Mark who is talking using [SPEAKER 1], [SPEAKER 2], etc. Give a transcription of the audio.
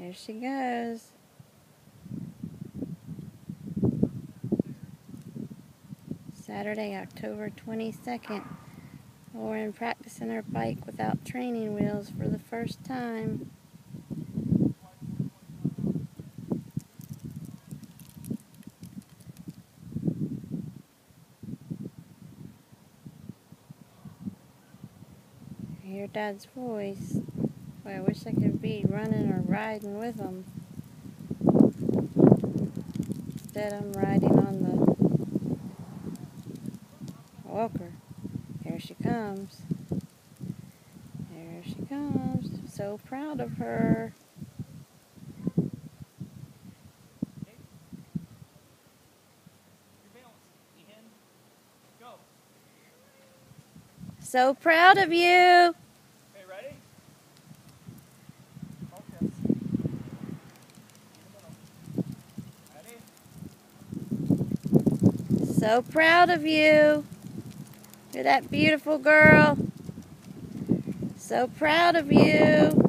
[SPEAKER 1] There she goes. Saturday, October 22nd. Lauren practicing her bike without training wheels for the first time. I hear Dad's voice. Boy, I wish I could be running or riding with him. Instead, I'm riding on the walker. Here she comes. There she comes. So proud of her. So proud of you.
[SPEAKER 2] Okay, ready? Focus. Ready?
[SPEAKER 1] So proud of you. You're that beautiful girl. So proud of you.